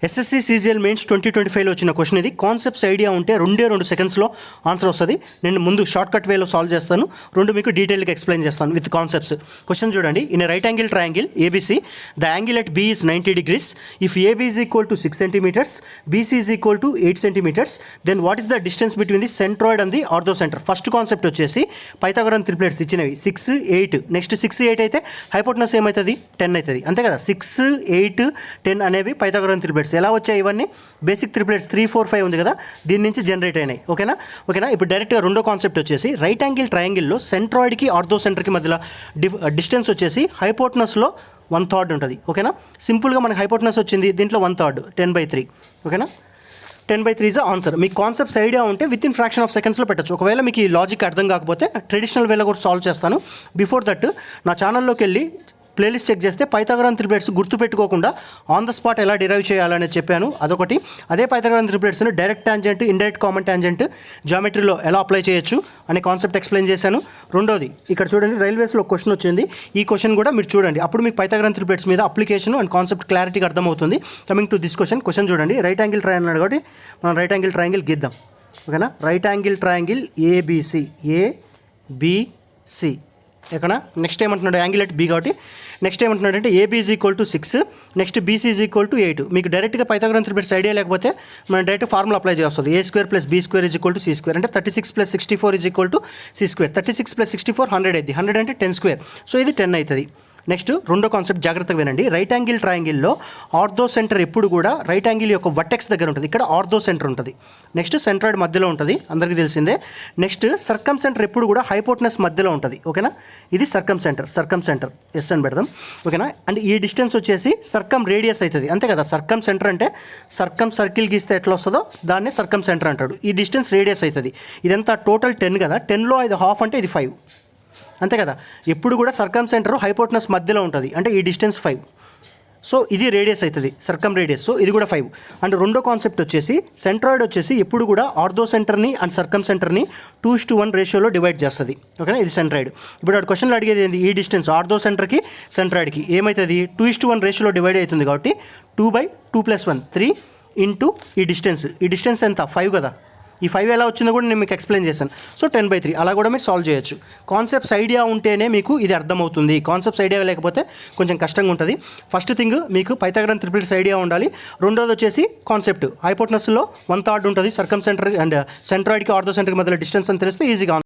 SSC CGL mains 2025లో వచ్చిన question ఇది. Concepts idea ఉంటే 2 సెకండ్స్లో ఆన్సర్ వస్తుంది. నేను ముందు షార్ట్ కట్ వేలో సాల్వ్ చేస్తాను, రెండు మీకు డీటెయిల్గా ఎక్స్ప్లెయిన్ చేస్తాను విత్ కాన్సెప్ట్స్. క్వశ్చన్ చూడండి. In right angle triangle ABC the angle at B is 90 degrees. If AB is equal to 6 centimeters, BC is equal to 8 centimeters, then what is the distance between the centroid and the orthocentre. First concept వచ్చేసి Pythagorean triplets ఇచ్చినవి 6, 8. Next 6, 8 అయితే hypotenuse ఏమవుతుంది? 10 అవుతుంది, అంతే కదా. 6, 8, 10 అనేవి Pythagorean triplets. ఎలా వచ్చాయి ఇవన్నీ? బేసిక్ త్రిప్లెట్స్ 3, 4, 5 ఉంది కదా, దీని నుంచి జనరేట్ అయినాయి. ఓకేనా. ఇప్పుడు డైరెక్ట్గా రెండో కాన్సెప్ట్ వచ్చేసి రైట్ యాంగిల్ ట్రయాంగిల్లో సెంట్రాయిడ్కి ఆర్థో సెంటర్కి మధ్యలో డిస్టెన్స్ వచ్చేసి హైపోటెనస్లో 1/3 ఉంటుంది. ఓకేనా. సింపుల్గా మనకి హైపోటెనస్ వచ్చింది, దీంట్లో 1/3 10/3. ఓకేనా. 10/3 ఇస్ ఆన్సర్. మీకు కాన్సెప్ట్స్ ఐడియా ఉంటే విత్ ఇన్ ఫ్రాక్షన్ ఆఫ్ సెకండ్స్లో పెట్టచ్చు. ఒకవేళ మీకు ఈ లాజిక్ అర్థం కాకపోతే ట్రెడిషనల్ వేలో కూడా సాల్వ్ చేస్తాను. బిఫోర్ దట్ నా ఛానల్లోకి వెళ్ళి ప్లేలిస్ట్ చెక్ చేస్తే పైథాగరన్ త్రిప్లెట్స్ గుర్తుపెట్టుకోకుండా ఆన్ ద స్పాట్ ఎలా డిరైవ్ చేయాలని చెప్పాను, అదొకటి. అదే పైథాగరన్ త్రిప్లెట్స్ని direct tangent, indirect common tangent జామెట్రీలో ఎలా అప్లై చేయొచ్చు అనే కాన్సెప్ట్ ఎక్స్ప్లెయిన్ చేశాను. రెండోది ఇక్కడ చూడండి, రైల్వేస్లో క్వశ్చన్ వచ్చింది. ఈ క్వశ్చన్ కూడా మీరు చూడండి, అప్పుడు మీకు పైథాగరన్ త్రిప్లెట్స్ మీద అప్లికేషన్ అండ్ కాన్సెప్ట్ క్లారిటీగా అర్థమవుతుంది. కమింగ్ టు దిస్ క్వశ్చన్ చూడండి. రైట్ యాంగిల్ ట్రయాంగిల్ కాబట్టి మనం రైట్ యాంగిల్ ట్రయాంగిల్ గీద్దాం. ఓకేనా. Right angle triangle ABC, ABC. ఎక్కడ నెక్స్ట్ ఏమంటున్నాడు? యాంగిల్ ఎట్ బి కాబట్టి నెక్స్ట్ ఏమంటున్నాడు అంటే AB is equal to 6, next BC is equal to 8. మీకు డైరెక్ట్గా పైథాగరన్ త్రిప్లెట్స్ ఐడియా లేకపోతే మనం డైరెక్ట్ ఫార్ములా అప్లై చేస్తుంది. A² + B² is equal to C². అంటే 36 + 64 ఈజ్ ఈక్వల్ టు C². 36 + 64 100 అయింది. 100 అంటే 10². సో ఇది 10 అవుతుంది. నెక్స్ట్ రెండో కాన్సెప్ట్ జాగ్రత్తగా వినండి. రైట్ యాంగిల్ ట్రయాంగిల్లో ఆర్థో సెంటర్ ఎప్పుడు కూడా రైట్ యాంగిల్ యొక్క వర్టెక్స్ దగ్గర ఉంటుంది. ఇక్కడ ఆర్థో సెంటర్ ఉంటుంది. నెక్స్ట్ సెంట్రాయిడ్ మధ్యలో ఉంటుంది, అందరికీ తెలిసిందే. నెక్స్ట్ సర్కమ్ సెంటర్ ఎప్పుడు కూడా హైపోటెనస్ మధ్యలో ఉంటుంది. ఓకేనా. ఇది సర్కమ్ సెంటర్ ఎస్ అని పెడదాం. ఓకేనా. అండ్ ఈ డిస్టెన్స్ వచ్చేసి సర్కమ్ రేడియస్ అవుతుంది, అంతే కదా. సర్కమ్ సెంటర్ అంటే సర్కమ్ సర్కిల్ గీస్తే ఎట్లా వస్తుందో దాన్ని సర్కమ్ సెంటర్ అంటాడు. ఈ డిస్టెన్స్ రేడియస్ అవుతుంది. ఇదంతా టోటల్ 10 కదా. 10లో ఇది హాఫ్ అంటే ఇది 5, అంతే కదా. ఎప్పుడు కూడా సర్కమ్ సెంటర్ హైపోటెనస్ మధ్యలో ఉంటుంది, అంటే ఈ డిస్టెన్స్ 5. సో ఇది రేడియస్ అవుతుంది, సర్కమ్ రేడియస్. సో ఇది కూడా 5. అండ్ రెండో కాన్సెప్ట్ వచ్చేసి సెంట్రాయిడ్ వచ్చేసి ఎప్పుడు కూడా ఆర్థో సెంటర్ని అండ్ సర్కమ్ సెంటర్ని 2:1 రేషియోలో డివైడ్ చేస్తుంది. ఓకేనా. ఇది సెంట్రాయిడ్. ఇప్పుడు ఆ క్వశ్చన్లో అడిగేది ఏంది? ఈ డిస్టెన్స్ ఆర్థో సెంటర్కి సెంట్రాయిడ్కి ఏమవుతుంది? 2:1 రేషియోలో డివైడ్ అవుతుంది కాబట్టి 2/2 + 1 3 ఇంటూ ఈ డిస్టెన్స్ ఎంత? 5 కదా. ఈ 5 ఎలా వచ్చిందో కూడా నేను మీకు ఎక్స్ప్లెయిన్ చేశాను. సో 10/3 అలా కూడా మీరు సాల్వ్ చేయొచ్చు. కాన్సెప్ట్స్ ఐడియా ఉంటేనే మీకు ఇది అర్థమవుతుంది. కాన్సెప్ట్స్ ఐడియా లేకపోతే కొంచెం కష్టంగా ఉంటుంది. ఫస్ట్ థింగ్ మీకు పైథాగరన్ త్రిప్లెట్స్ ఐడియా ఉండాలి. రెండోది వచ్చేసి కాన్సెప్ట్ హైపోటెనస్లో 1/3 ఉంటుంది. సర్కమ్ సెంటర్ అండ్ సెంట్రాయిడ్కి ఆర్థో సెంటర్కి మధ్యలో డిస్టెన్స్ అని తెలిస్తే ఈజీగా